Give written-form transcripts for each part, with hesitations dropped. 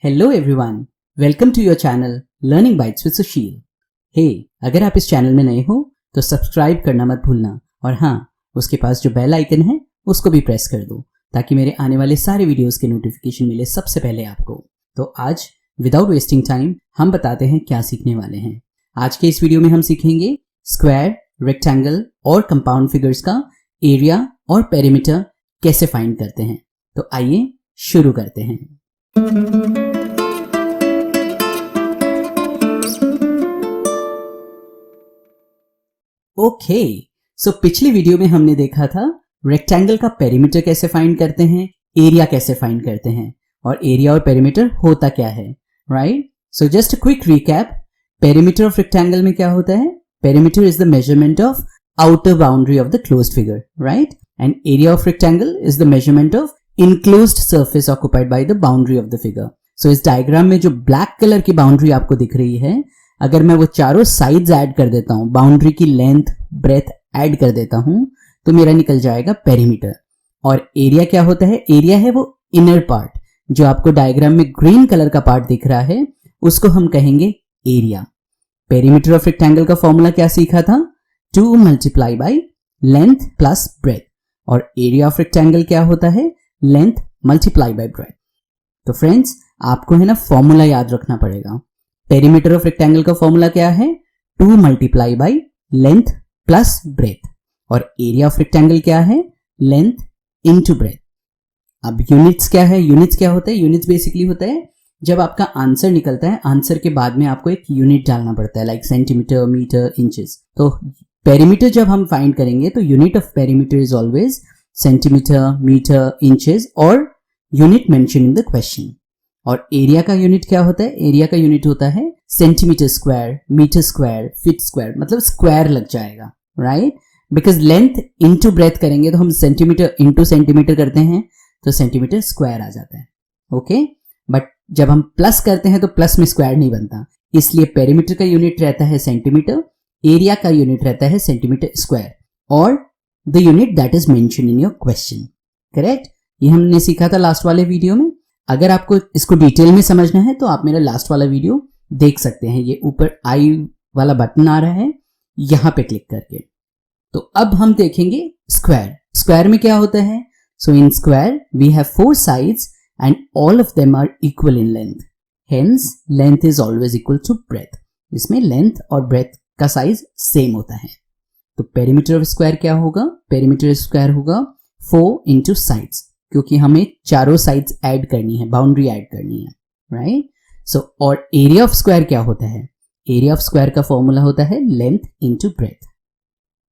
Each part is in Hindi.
Hello everyone, welcome to your channel learning bytes with Sushil. Hey, अगर आप इस चैनल में नए हो तो सब्सक्राइब करना मत भूलना और हाँ, उसके पास जो बेल आइकन है उसको भी प्रेस कर दो ताकि मेरे आने वाले सारे वीडियोस के नोटिफिकेशन मिले सबसे पहले आपको। तो आज विदाउट वेस्टिंग टाइम हम बताते हैं क्या सीखने वाले हैं। आज के इस वीडियो में हम सीखेंगे स्क्वायर, रेक्टेंगल और कंपाउंड फिगर्स का एरिया और पेरीमीटर कैसे फाइंड करते हैं। तो आइए शुरू करते हैं। ओके, सो पिछली वीडियो में हमने देखा था रेक्टेंगल का पेरीमीटर कैसे फाइंड करते हैं, एरिया कैसे फाइंड करते हैं और एरिया और पेरीमीटर होता क्या है, right? So just a quick recap, perimeter of rectangle में क्या होता है? Perimeter is the measurement of outer boundary of the closed figure, right? And area of rectangle is the measurement of enclosed surface occupied by the boundary of the figure. So इस डायग्राम में जो ब्लैक कलर की बाउंड्री आपको दिख रही है, अगर मैं वो चारों साइड्स ऐड कर देता हूं, बाउंड्री की लेंथ ब्रेथ ऐड कर देता हूं, तो मेरा निकल जाएगा पेरीमीटर। और एरिया क्या होता है? एरिया है वो इनर पार्ट, जो आपको डायग्राम में ग्रीन कलर का पार्ट दिख रहा है, उसको हम कहेंगे एरिया। पेरीमीटर ऑफ रेक्टेंगल का फॉर्मूला क्या सीखा था? 2 multiply by length plus breadth. और एरिया ऑफ रेक्टेंगल क्या होता है? Length multiply by breadth. तो फ्रेंड्स, आपको है ना फॉर्मूला याद रखना पड़ेगा। पेरीमीटर ऑफ रेक्टेंगल का फॉर्मूला क्या है? 2 multiply by length plus breadth. और एरिया ऑफ रेक्टेंगल क्या है? Length into breadth. अब यूनिट्स क्या है? यूनिट्स क्या होता है? यूनिट्स बेसिकली होता है जब आपका आंसर निकलता है, आंसर के बाद में आपको एक यूनिट डालना पड़ता है, लाइक सेंटीमीटर, मीटर, इंचेस। तो पेरीमीटर जब हम फाइंड करेंगे तो unit of perimeter is always centimetre, metre, inches और unit mention in the question. और एरिया का यूनिट क्या होता है? एरिया का यूनिट होता है centimetre square, metre square, feet square, मतलब स्क्वायर लग जाएगा, right? Because length into breadth करेंगे तो हम सेंटीमीटर इनटू सेंटीमीटर करते हैं तो सेंटीमीटर स्क्वायर आ जाता है, ओके? बट जब हम प्लस करते हैं तो प्लस में स्क्वायर नहीं बनता, इसलिए पेरीमीटर का यूनिट रहता है सेंटीमीटर, एरिया का यूनिट रहता है सेंटीमीटर स्क्वायर और the unit that is mention in your question, correct? ये हमने सीखा था लास्ट वाले वीडियो में। अगर आपको इसको डिटेल में समझना है तो आप मेरा लास्ट वाला वीडियो देख सकते हैं। ये ऊपर आई वाला बटन आ रहा है, यहां पे क्लिक करके। तो अब हम देखेंगे स्क्वायर। स्क्वायर में क्या होता है? So in square we have 4 sides and all of them are equal in length, hence length is always equal to breadth. इसमें लेंथ और ब्रेथ का साइज सेम होता है। तो पेरीमीटर ऑफ स्क्वायर क्या होगा? पेरीमीटर स्क्वायर होगा 4 इंटू साइड्स, क्योंकि हमें चारों साइड्स ऐड करनी है, बाउंड्री ऐड करनी है, राइट? सो और एरिया ऑफ स्क्वायर क्या होता है? एरिया ऑफ स्क्वायर का फॉर्मूला होता है लेंथ इनटू ब्रेथ,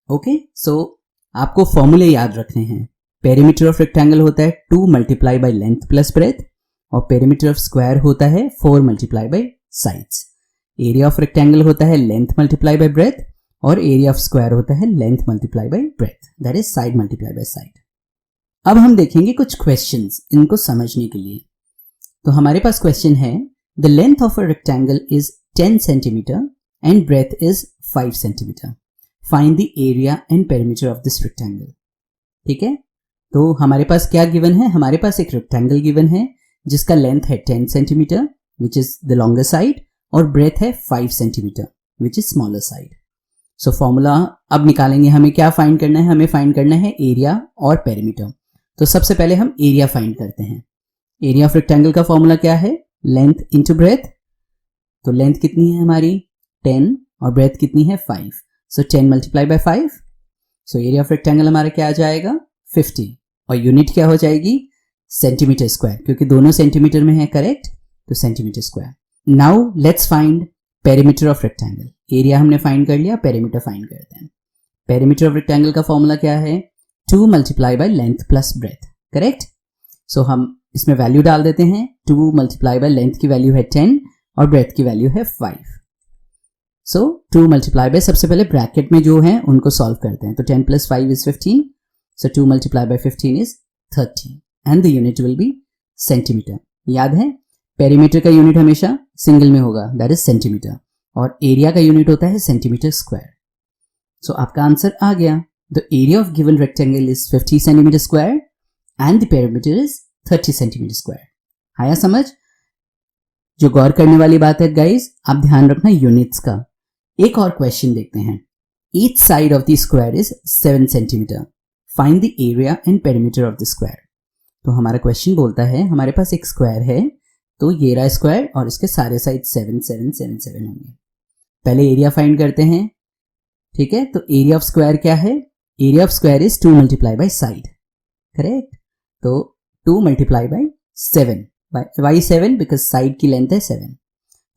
ओके? सो आपको फॉर्मूले याद रखने हैं। पेरीमीटर ऑफ रेक्टेंगल होता है 2 multiply by length plus breadth और पेरीमीटर ऑफ स्क्वायर होता है 4 multiply by sides. Area of rectangle होता है लेंथ मल्टीप्लाई बाई ब्रेथ और एरिया ऑफ स्क्वायर होता है length multiply by breadth, that is side multiply by side. अब हम देखेंगे कुछ क्वेश्चंस इनको समझने के लिए। तो हमारे पास क्वेश्चन है, the length of a rectangle is 10 centimetre and breadth is 5 centimetre, find the area and perimeter of this rectangle. ठीक है, तो हमारे पास क्या गिवन है? हमारे पास एक रेक्टेंगल गिवन है जिसका लेंथ है 10 centimetre which is the longer side और ब्रेथ है 5 centimetre which is smaller side. So formula अब निकालेंगे। हमें क्या फाइंड करना है? हमें फाइंड करना है एरिया और पेरीमीटर। तो सबसे पहले हम एरिया फाइंड करते हैं। एरिया ऑफ रेक्टेंगल का फॉर्मूला क्या है? Length into breath. तो लेंथ कितनी है हमारी? 10 और ब्रेथ कितनी है? 5। सो 10 multiply by 5। So area of rectangle हमारा क्या आ जाएगा? 50। और यूनिट क्या हो जाएगी? सेंटीमीटर स्क्वायर, क्योंकि दोनों सेंटीमीटर में है, करेक्ट? तो centimetre square. Now let's find perimeter of rectangle. Area हमने फाइंड कर लिया, पेरीमीटर फाइंड करते हैं। पेरीमीटर ऑफ रेक्टेंगल का फॉर्मूला क्या है? 2 multiply by length plus breadth, correct? So हम इसमें वैल्यू डाल देते हैं। 2 मल्टीप्लाई बाई लेंथ की वैल्यू है 10 और ब्रेथ की वैल्यू है 5। सो 2 मल्टीप्लाई बाई, सबसे पहले ब्रैकेट में जो है उनको सॉल्व करते हैं। तो 10 plus 5 is 15। So 2 multiply by 15 is 30 and the unit will be centimetre. याद है, पेरीमीटर का यूनिट हमेशा सिंगल में होगा, दैट इज सेंटीमीटर, और एरिया का यूनिट होता है सेंटीमीटर स्क्वायर। सो आपका आंसर आ गया। The area of given rectangle is 50 centimeter square and the perimeter is 30 centimeter square. आया समझ? जो गौर करने वाली बात है गाइस, आप ध्यान रखना यूनिट्स का। एक और क्वेश्चन देखते हैं। Each side of the square is 7 centimetre, find the area and perimeter of the square. तो हमारा क्वेश्चन बोलता है हमारे पास एक स्क्वायर है, तो ये रहा स्क्वायर और इसके सारे साइड 7 7 7 7 होंगे। पहले एरिया फाइंड करते हैं, ठीक है। तो एरिया ऑफ स्क्वायर क्या है? Area of square is 2 multiply by side, correct. तो 2 multiply by 7, by 7 because side की लेंथ है 7,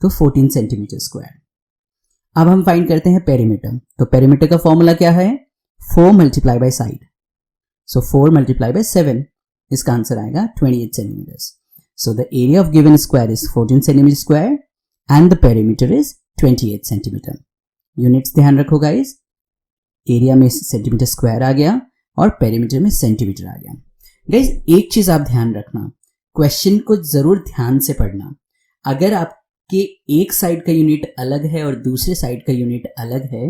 तो 14 सेंटीमीटर स्क्वायर। अब हम फाइंड करते हैं पेरीमीटर। तो पेरीमीटर का फॉर्मूला क्या है? 4 multiply by side, so 4 multiply by 7, इसका आंसर आएगा 28 centimetres. So the area of given square is 14 centimetre square and the perimeter is 28 centimetre. Units ध्यान रखो गाइस, एरिया में सेंटीमीटर स्क्वायर आ गया और पेरीमीटर में सेंटीमीटर आ गया। गाइस एक चीज आप ध्यान रखना, क्वेश्चन को जरूर ध्यान से पढ़ना। अगर आपके एक साइड का यूनिट अलग है और दूसरे साइड का यूनिट अलग है,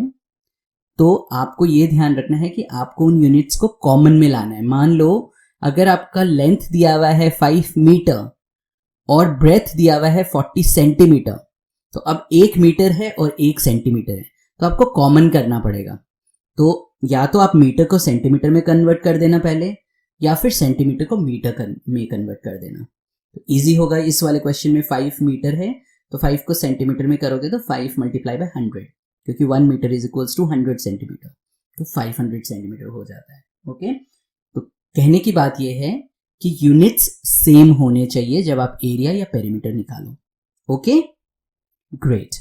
तो आपको यह ध्यान रखना है कि आपको उन यूनिट्स को कॉमन में लाना है। मान लो अगर आपका लेंथ दिया हुआ है 5 मीटर और ब्रेथ दिया हुआ है 40 सेंटीमीटर, तो अब 1 मीटर है और 1 सेंटीमीटर है, तो आपको कॉमन करना पड़ेगा। तो या तो आप मीटर को सेंटीमीटर में कन्वर्ट कर देना पहले, या फिर सेंटीमीटर को मीटर में कन्वर्ट कर देना। तो इजी होगा। इस वाले क्वेश्चन में 5 मीटर है, तो 5 को सेंटीमीटर में करोगे तो 5 मल्टीप्लाई बाय 100, क्योंकि 1 metre is equals to 100 centimetre, तो 500 सेंटीमीटर हो जाता है। ओके, तो कहने की बात यह है कि यूनिट्स सेम होने चाहिए जब आप एरिया या पेरीमीटर निकालो। Okay, great.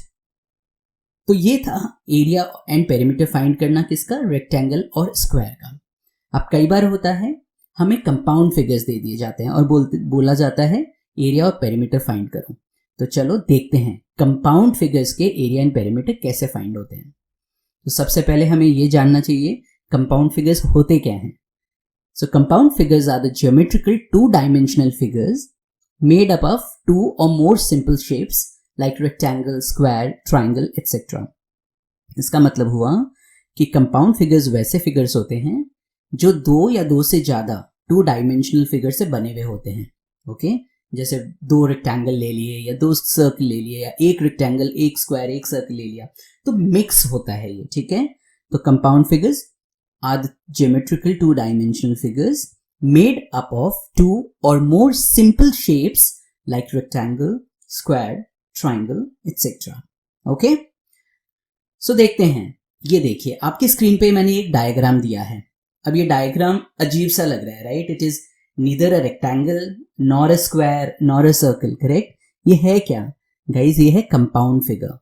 तो ये था एरिया एंड पेरीमीटर फाइंड करना, किसका? रेक्टेंगल और स्क्वायर का। अब कई बार होता है हमें कंपाउंड फिगर्स दे दिए जाते हैं और बोला जाता है एरिया और पेरीमीटर फाइंड करो। तो चलो देखते हैं कंपाउंड फिगर्स के एरिया एंड पेरीमीटर कैसे फाइंड होते हैं। तो सबसे पहले हमें ये जानना चाहिए कंपाउंड फिगर्स होते क्या हैं। So compound figures are the geometrical two dimensional figures made up of 2 or more simple shapes like rectangle, square, triangle, etc. इसका मतलब हुआ कि कंपाउंड फिगर्स वैसे फिगर्स होते हैं जो 2 या 2 से ज्यादा 2-डायमेंशनल फिगर से बने हुए होते हैं। ओके, जैसे 2 रेक्टेंगल ले लिए या 2 सर्कल ले लिए या 1 रेक्टेंगल, 1 स्क्वायर, 1 सर्कल ले लिया, तो मिक्स होता है ये, ठीक है। तो compound figures are the geometrical two dimensional figures made up of 2 or more simple shapes like rectangle, square, triangle, etc. Okay, so देखते हैं। ये देखिए आपकी स्क्रीन पे मैंने एक डायग्राम दिया है। अब ये डायग्राम अजीब सा लग रहा है, right? It is neither a rectangle nor a square nor a circle, correct? ये है क्या गाइज? ये है कंपाउंड फिगर।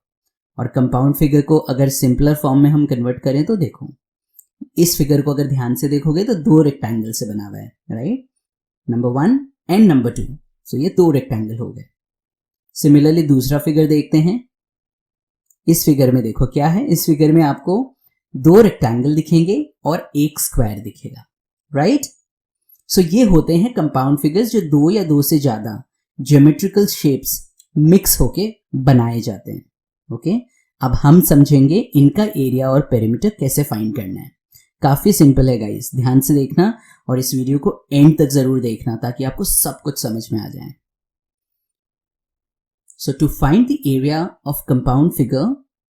और कंपाउंड फिगर को अगर सिंपलर फॉर्म में हम कन्वर्ट करें तो देखो, इस फिगर को अगर ध्यान से देखोगे तो 2 रेक्टेंगल से बना हुआ है, राइट? नंबर 1 एंड नंबर 2, सो ये 2 रेक्टेंगल हो गए। सिमिलरली दूसरा फिगर देखते हैं। इस फिगर में देखो क्या है, इस फिगर में आपको 2 रेक्टेंगल दिखेंगे और 1 स्क्वायर दिखेगा, राइट? सो ये होते हैं कंपाउंड फिगर्स जो 2 या 2 से ज्यादा ज्योमेट्रिकल शेप्स मिक्स होके बनाए जाते हैं। ओके, अब हम समझेंगे इनका एरिया और पेरीमीटर कैसे फाइंड करना है। काफी सिंपल है गाइस, ध्यान से देखना और इस वीडियो को एंड तक जरूर देखना ताकि आपको सब कुछ समझ में आ जाए। So to find the area of compound figure,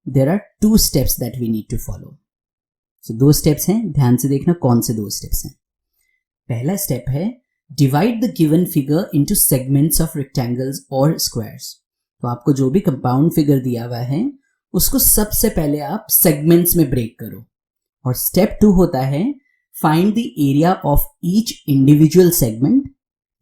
there are 2 steps that we need to follow. So 2 steps हैं, ध्यान से देखना कौन से 2 steps हैं। पहला स्टेप है divide the given figure into segments of rectangles or squares. तो आपको जो भी कंपाउंड फिगर दिया हुआ है उसको सबसे पहले आप सेगमेंट्स में ब्रेक करो। और स्टेप 2 होता है find the area of each individual segment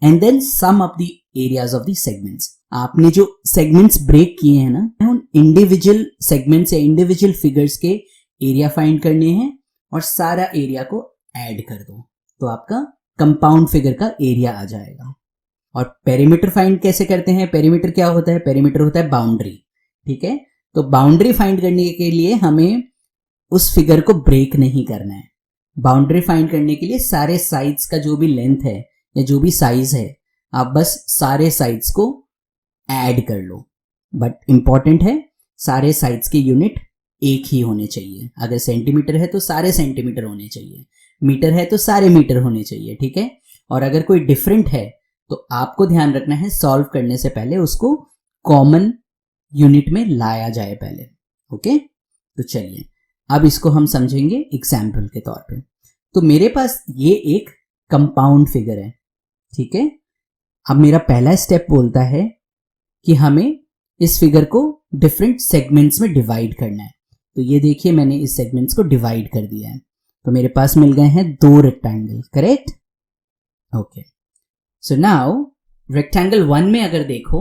and then sum up the areas of the segments. आपने जो सेगमेंट्स ब्रेक किए हैं ना, उन इंडिविजुअल सेगमेंट्स या इंडिविजुअल फिगर्स के एरिया फाइंड करने हैं और सारा एरिया को ऐड कर दो, तो आपका कंपाउंड फिगर का एरिया आ जाएगा। और पेरीमीटर फाइंड कैसे करते हैं? पेरीमीटर क्या होता है? पेरीमीटर होता है बाउंड्री, ठीक है। तो बाउंड्री फाइंड करने के लिए हमें उस फिगर को ब्रेक नहीं करना है। बाउंड्री फाइंड करने के लिए सारे साइड्स का जो भी लेंथ है या जो भी साइज है, आप बस सारे साइड्स को ऐड कर लो। बट इंपॉर्टेंट है सारे साइड्स के यूनिट एक ही होने चाहिए। अगर सेंटीमीटर है तो सारे सेंटीमीटर होने चाहिए, मीटर है तो सारे मीटर होने चाहिए, ठीक है। और अगर कोई डिफरेंट है तो आपको ध्यान रखना है सॉल्व करने से पहले उसको कॉमन यूनिट में लाया जाए पहले। ओके, तो चलिए अब इसको हम समझेंगे एग्जाम्पल के तौर पे। तो मेरे पास ये एक कंपाउंड फिगर है, ठीक है। अब मेरा पहला स्टेप बोलता है कि हमें इस फिगर को डिफरेंट सेगमेंट्स में डिवाइड करना है। तो ये देखिए मैंने इस सेगमेंट्स को डिवाइड कर दिया है, तो मेरे पास मिल गए हैं 2 rectangle, correct. Okay, so now rectangle 1 में अगर देखो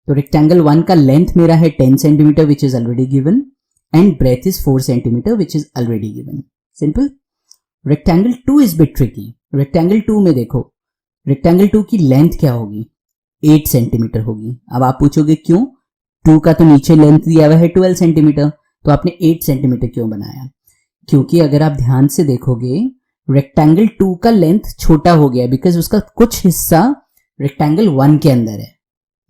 तो रेक्टेंगल 1 का लेंथ मेरा है 10 centimetre which is already given and breadth is 4 centimetre which is already given, simple. Rectangle 2 is bit tricky. Rectangle 2 में देखो, रेक्टेंगल 2 की लेंथ क्या होगी, 8 सेंटीमीटर होगी। अब आप पूछोगे क्यों, 2 का तो नीचे लेंथ दिया हुआ है 12 सेंटीमीटर, तो आपने 8 सेंटीमीटर क्यों बनाया? क्योंकि अगर आप ध्यान से देखोगे रेक्टेंगल 2 का लेंथ छोटा हो गया बिकॉज उसका कुछ हिस्सा रेक्टेंगल 1 के अंदर है,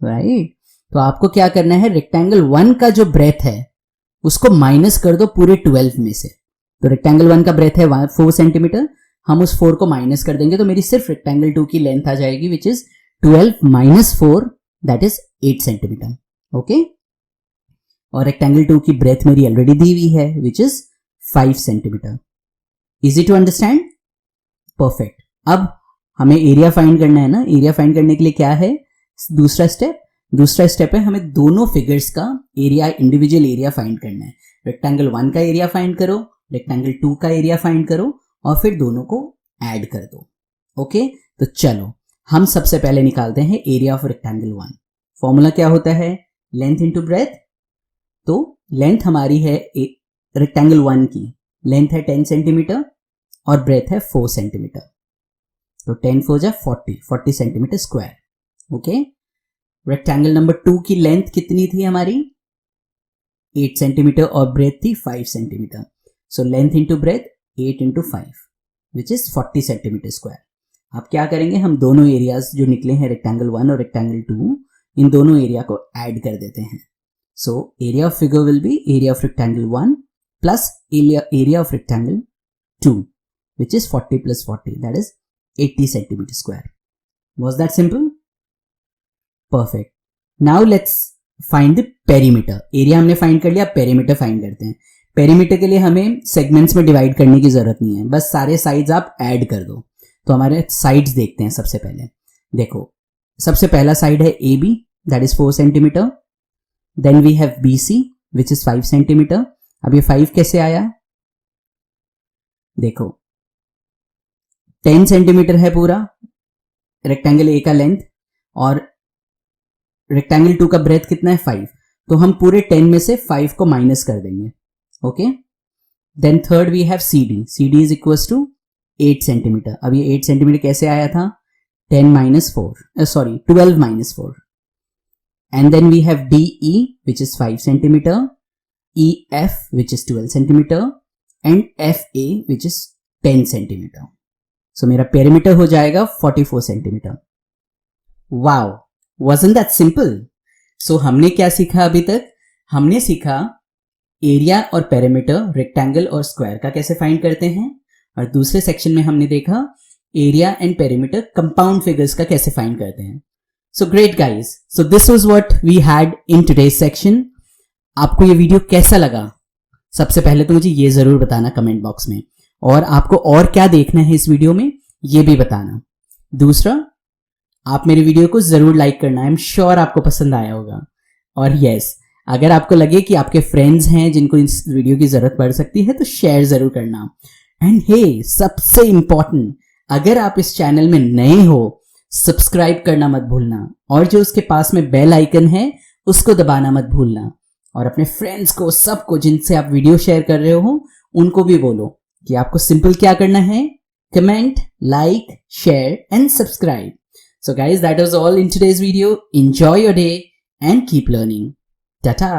राइट। तो आपको क्या करना है, रेक्टेंगल 1 का जो ब्रेथ है उसको माइनस कर दो पूरे 12 में से। तो रेक्टेंगल 1 का ब्रेथ है 4 सेंटीमीटर, हम उस 4 को माइनस कर देंगे तो मेरी सिर्फ रेक्टेंगल 2 की लेंथ आ जाएगी which is 12 minus 4 that is 8 centimetre. Okay, और रेक्टेंगल 2 की ब्रेथ मेरी ऑलरेडी दी हुई है which is 5 centimetre. Easy to understand, perfect. अब हमें एरिया फाइंड करना है ना, एरिया फाइंड करने के लिए क्या है दूसरा स्टेप है हमें दोनों फिगर्स का एरिया, इंडिविजुअल एरिया फाइंड करना है। रेक्टेंगल 1 का एरिया फाइंड करो, रेक्टेंगल 2 का एरिया फाइंड करो और फिर दोनों को ऐड कर दो। ओके, तो चलो हम सबसे पहले निकालते हैं एरिया ऑफ रेक्टेंगल 1। फॉर्मूला क्या होता है, लेंथ इंटू ब्रेथ। तो लेंथ हमारी है रेक्टेंगल 1 की लेंथ है 10 सेंटीमीटर और ब्रेथ है 4 सेंटीमीटर, तो 10 4 जा 40 centimetre square. Okay, rectangle number 2 की लेंथ कितनी थी हमारी, 8 सेंटीमीटर और ब्रेथ थी 5 centimetre, so length into breadth 8 into 5 which is 40 centimetre square. अब क्या करेंगे, हम दोनों एरियाज जो निकले हैं रेक्टेंगल 1 और रेक्टेंगल 2, इन दोनों एरिया को ऐड कर देते हैं। So area of figure will be area of rectangle 1 plus area of rectangle 2 which is 40 plus 40 that is 80 centimeter square. Was that simple? Perfect. Now let's find the perimeter. Area हमने फाइंड कर लिया, पेरीमीटर फाइंड करते हैं। पेरीमीटर के लिए हमें सेगमेंट्स में डिवाइड करने की जरूरत नहीं है, बस सारे साइड्स आप ऐड कर दो। तो हमारे साइड्स देखते हैं। सबसे पहले देखो, सबसे पहला साइड है AB that is 4 centimetre, then we have BC which is 5 centimetre. अब ये 5 कैसे आया, देखो 10 सेंटीमीटर है पूरा रेक्टेंगल A का लेंथ और रेक्टेंगल 2 का ब्रेथ कितना है 5, तो हम पूरे 10 में से 5 को माइनस कर देंगे। Okay, then third we have CD is equals to 8 centimetre. अब ये 8 सेंटीमीटर कैसे आया था, 12 minus 4 and then we have DE which is 5 centimetre, EF which is 12 centimetre and FA which is 10 centimetre. So मेरा पेरीमीटर हो जाएगा 44 centimetre. Wow, wasn't that simple. So हमने क्या सीखा अभी तक, हमने सीखा एरिया और पेरीमीटर रेक्टेंगल और स्क्वायर का कैसे फाइंड करते हैं, और दूसरे सेक्शन में हमने देखा area and perimeter compound figures का कैसे फाइंड करते हैं। So great guys, so this was what we had in today's section. आपको ये वीडियो कैसा लगा, सबसे पहले तो मुझे ये जरूर बताना कमेंट बॉक्स में, और आपको और क्या देखना है इस वीडियो में ये भी बताना। दूसरा, आप मेरे वीडियो को जरूर लाइक करना, आई एम श्योर आपको पसंद आया होगा। और यस, अगर आपको लगे कि आपके फ्रेंड्स हैं जिनको इस वीडियो की जरूरत पड़ सकती है तो शेयर जरूर करना। एंड हे, सबसे इंपॉर्टेंट, अगर आप इस चैनल में नए हो सब्सक्राइब करना मत भूलना, और जो उसके पास में बेल आइकन है उसको दबाना मत भूलना, और अपने फ्रेंड्स को, सबको जिनसे आप वीडियो शेयर कर रहे हो उनको भी बोलो कि आपको सिंपल क्या करना है, comment, like, share and subscribe. So guys, that was all in today's video. Enjoy your day and keep learning. Ta-ta!